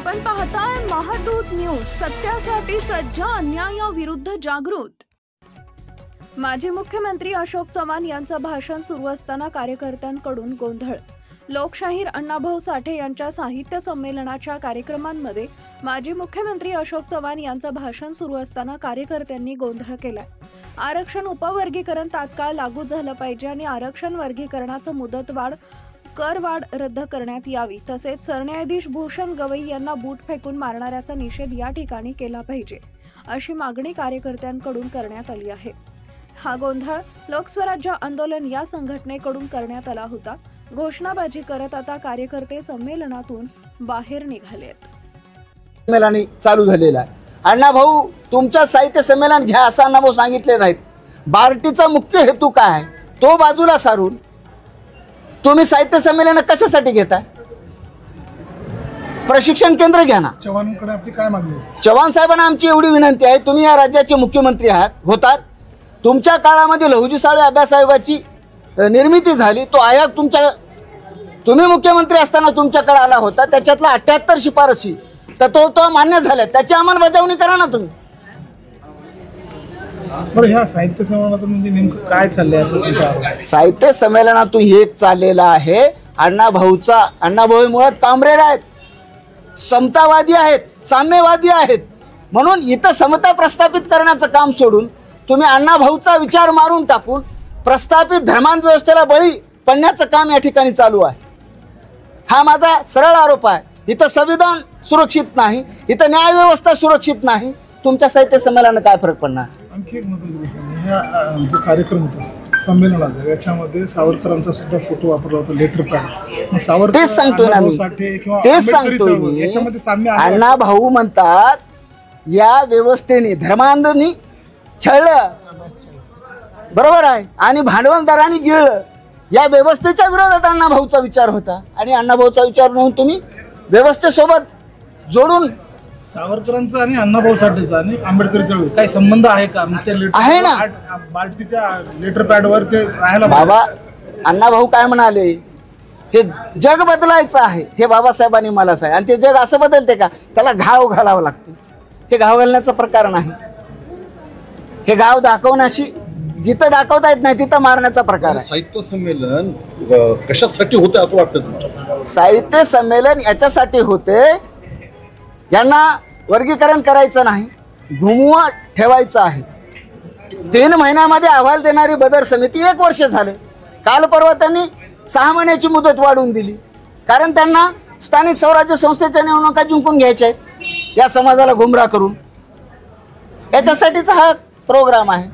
आपण पाहताय महादूत न्यूज, सत्यासाठी सज्ज, अन्यायाविरुद्ध जागृत। माजी मुख्यमंत्री अशोक चव्हाण यांचं भाषण सुरू असताना कार्यकर्त्यांकडून गोंधळ। लोकशाहीर अण्णाभाऊ साठे यांच्या साहित्य संमेलनाच्या कार्यक्रमांमध्ये माजी मुख्यमंत्री अशोक चव्हाण यांचं भाषण सुरू असताना कार्यकर्त्यांनी गोंधळ केलाय। आरक्षण उपवर्गीकरण तात्काळ लागू झालं पाहिजे आणि आरक्षण वर्गीकरणाचं मुदतवाढ करवाढ रद्द करण्यात यावी, तसेच सरन्यायाधीश भूषण गवई यांना बूट फेकून मारणाऱ्याचा निषेध या ठिकाणी केला पाहिजे, अशी मागणी कार्यकर्त्यांकडून करण्यात आली आहे। हा गोंधळ लोकस्वराज्य आंदोलन या संघटनेकडून करण्यात आला होता। घोषणाबाजी करत आता कार्यकर्ते संमेलनातून बाहेर निघालेत। संमेलन चालू झालेला आहे। अण्णाभाऊ तुमच्या साहित्य संमेलन घ्या असं अण्णाभाऊ सांगितले नाहीत। बार्टीचा मुख्य हेतू काय आहे तो बाजूला सारून तुम्ही साहित्य संमेलन कशासाठी घेताय? प्रशिक्षण केंद्र घ्या ना। चव्हाणांकडे आपली काय मागणी आहे? चव्हाण साहेबांना आमची एवढी विनंती आहे, तुम्ही या राज्याचे मुख्यमंत्री होतात। तुमच्या काळामध्ये लहुजी साळवे अभ्यास आयोगाची निर्मिती झाली। तो आयोग तुम्ही मुख्यमंत्री असताना तुमच्याकडे आला होता। त्याच्यातला 78 शिफारसी तो मान्य झाल्या, त्याची अंमलबजावणी करा ना तुम्ही। बरं, ह्या साहित्य संमेलनातून म्हणजे नेमकं काय चाललंय असं तुमच्या? साहित्य संमेलनातून हे चाललेलं आहे, अण्णाभाऊ मुळात कामरेड आहेत, समतावादी आहेत, साम्यवादी आहेत, म्हणून इथं समता प्रस्थापित करण्याचं काम सोडून तुम्ही अण्णाभाऊचा विचार मारून टाकून प्रस्थापित धर्मांध व्यवस्थेला बळी पडण्याचं काम या ठिकाणी चालू आहे। हा माझा सरळ आरोप आहे। इथं संविधान सुरक्षित नाही, इथं न्यायव्यवस्था सुरक्षित नाही, तुमच्या साहित्य संमेलनात काय फरक पडणार? आणखी एक महत्त्वाची गोष्ट म्हणजे ह्या जो कार्यक्रम होता संमेलनाचा, याच्यामध्ये सावरकरांचा सुद्धा फोटो वापरला होता, लेटर पॅड। सावरकर तेच सांगतोय ना मी, तेच सांगतोय मी। याच्यामध्ये साम्य अण्णाभाऊ म्हणतात या व्यवस्थेने धर्मांधांनी छळलं, बरोबर आहे, आणि भांडवलदारांनी गिळलं। या व्यवस्थेच्या विरोधात अण्णाभाऊचा विचार होता आणि अण्णाभाऊचा विचार म्हणून तुम्ही व्यवस्थेसोबत जोडून सावरकरांचा आणि अण्णाभाऊ साठेचा आणि आंबेडकरी चळवळी काही संबंध आहे का? आहे ना, बार्टीच्या लेटर पॅडवर ते राहायला बाबा अण्णाभाऊ काय म्हणाले, हे जग बदलायचं आहे, हे बाबासाहेबांनी मला सांगितलं, आणि ते जग असं बदलते का? त्याला घाव घालावं लागते। हे घाव घालण्याचा प्रकार नाही, हे घाव दाखवण्याशी जिथं दाखवता येत नाही तिथं मारण्याचा प्रकार आहे। साहित्य संमेलन कशासाठी होते असं वाटतं तुम्हाला? साहित्य संमेलन याच्यासाठी होते, यांना वर्गीकरण करायचं नाही, घुमवून ठेवायचं आहे। 3 महिन्यामध्ये अहवाल देणारी बदर समिती 1 वर्ष झालं। काल परवा त्यांनी 6 महिन्याची मुदत वाढवून दिली, कारण त्यांना स्थानिक स्वराज्य संस्थेच्या निवडणुका जिंकून घ्यायच्या आहेत, या समाजाला गुमराह करून। याच्यासाठीचा हा प्रोग्राम आहे।